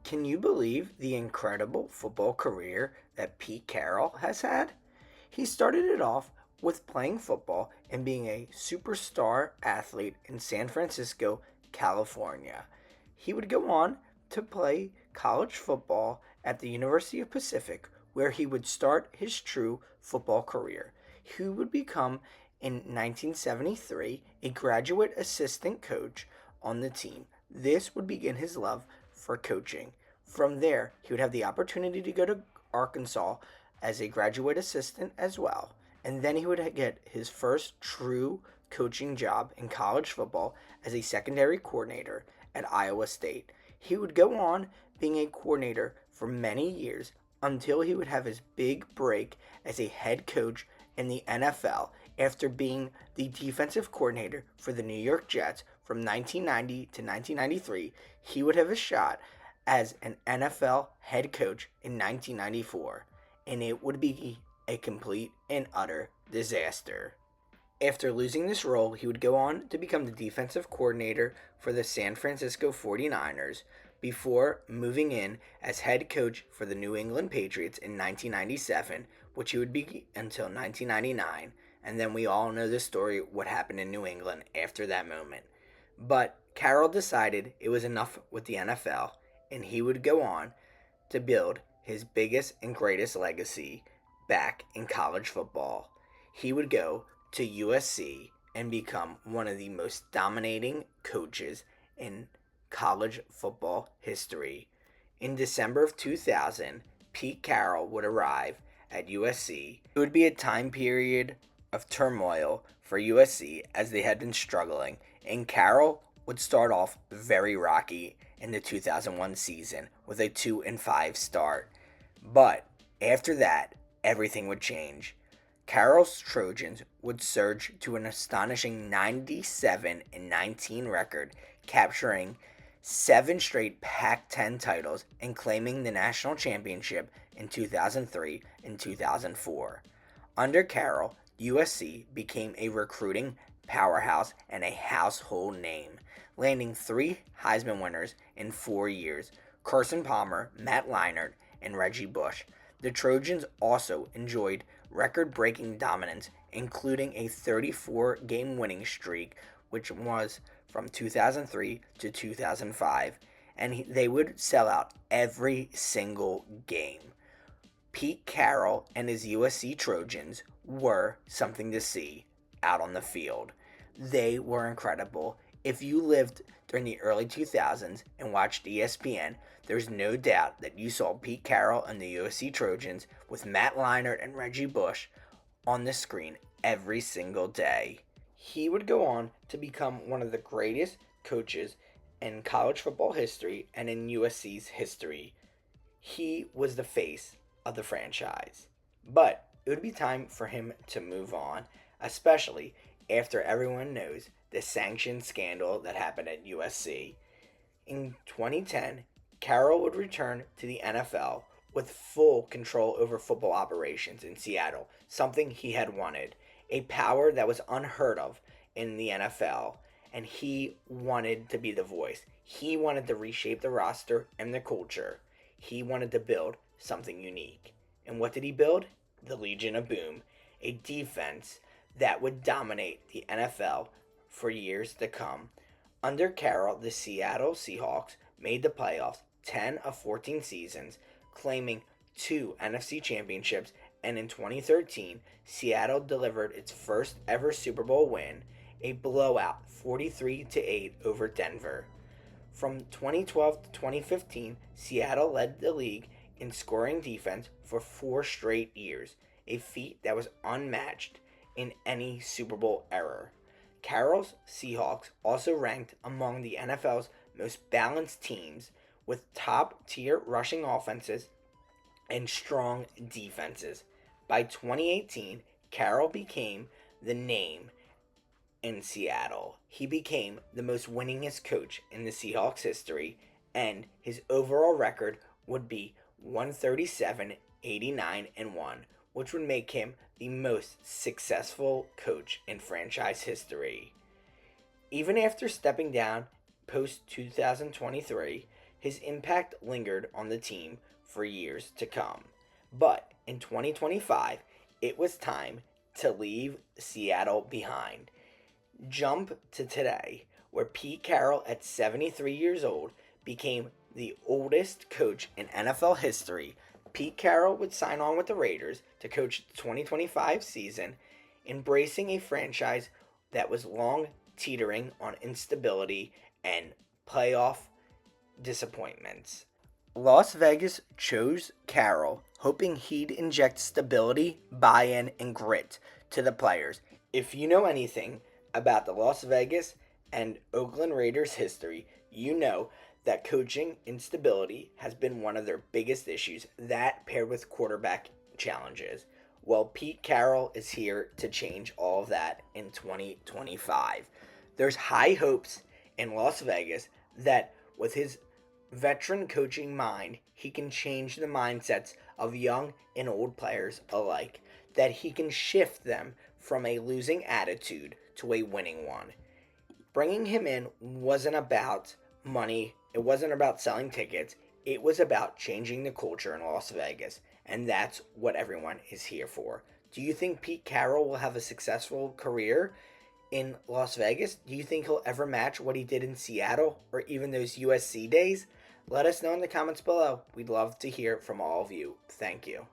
Can you believe the incredible football career that Pete Carroll has had? He started it off with playing football and being a superstar athlete in San Francisco, California. He would go on to play college football at the University of Pacific, where he would start his true football career. He would become, in 1973, a graduate assistant coach on the team. This would begin his love for coaching. From there, he would have the opportunity to go to Arkansas as a graduate assistant as well. And then he would get his first true coaching job in college football as a secondary coordinator at Iowa State. He would go on being a coordinator for many years until he would have his big break as a head coach in the NFL after being the defensive coordinator for the New York Jets from 1990 to 1993. He would have a shot as an NFL head coach in 1994, and it would be a complete and utter disaster. After losing this role, he would go on to become the defensive coordinator for the San Francisco 49ers before moving in as head coach for the New England Patriots in 1997, which he would be until 1999. And then we all know the story, what happened in New England after that moment. But Carroll decided it was enough with the NFL, and he would go on to build his biggest and greatest legacy back in college football. He would go to USC and become one of the most dominating coaches in college football history. In December of 2000, Pete Carroll would arrive at USC. It would be a time period of turmoil for USC as they had been struggling, and Carroll would start off very rocky in the 2001 season with a 2-5 start. But after that, everything would change. Carroll's Trojans would surge to an astonishing 97-19 record, capturing 7 straight Pac-10 titles and claiming the national championship in 2003 and 2004. Under Carroll, USC became a recruiting powerhouse and a household name, landing 3 Heisman winners in 4 years: Carson Palmer, Matt Leinart, and Reggie Bush. The Trojans also enjoyed record-breaking dominance, including a 34-game winning streak, which was from 2003 to 2005, and they would sell out every single game. Pete Carroll and his USC Trojans were something to see out on the field. They were incredible. If you lived during the early 2000s and watched ESPN, there's no doubt that you saw Pete Carroll and the USC Trojans with Matt Leinart and Reggie Bush on the screen every single day. He would go on to become one of the greatest coaches in college football history and in USC's history. He was the face of the franchise. But it would be time for him to move on, especially after everyone knows the sanction scandal that happened at USC. In 2010, Carroll would return to the NFL with full control over football operations in Seattle, something he had wanted, a power that was unheard of in the NFL, and he wanted to be the voice. He wanted to reshape the roster and the culture. He wanted to build something unique. And what did he build? The Legion of Boom, a defense that would dominate the NFL for years to come. Under Carroll, the Seattle Seahawks made the playoffs 10 of 14 seasons, claiming 2 NFC championships, and in 2013, Seattle delivered its first ever Super Bowl win, a blowout 43-8 over Denver. From 2012 to 2015, Seattle led the league in scoring defense for 4 straight years, a feat that was unmatched in any Super Bowl era. Carroll's Seahawks also ranked among the NFL's most balanced teams, with top-tier rushing offenses and strong defenses. By 2018, Carroll became the name in Seattle. He became the most winningest coach in the Seahawks history, and his overall record would be 137-89-1, which would make him the most successful coach in franchise history. Even after stepping down post 2023, his impact lingered on the team for years to come. But in 2025, it was time to leave Seattle behind. Jump to today, where Pete Carroll, at 73 years old, became the oldest coach in NFL history. Pete Carroll would sign on with the Raiders to coach the 2025 season, embracing a franchise that was long teetering on instability and playoff disappointments. Las Vegas chose Carroll, hoping he'd inject stability, buy in, and grit to the players. If you know anything about the Las Vegas and Oakland Raiders history, you know that coaching instability has been one of their biggest issues, that paired with quarterback challenges. Well, Pete Carroll is here to change all of that in 2025. There's high hopes in Las Vegas that with his veteran coaching mind, he can change the mindsets of young and old players alike, that he can shift them from a losing attitude to a winning one. Bringing him in wasn't about money, it wasn't about selling tickets, it was about changing the culture in Las Vegas, and that's what everyone is here for. Do you think Pete Carroll will have a successful career in Las Vegas? Do you think he'll ever match what he did in Seattle or even those USC days? Let us know in the comments below. We'd love to hear from all of you. Thank you.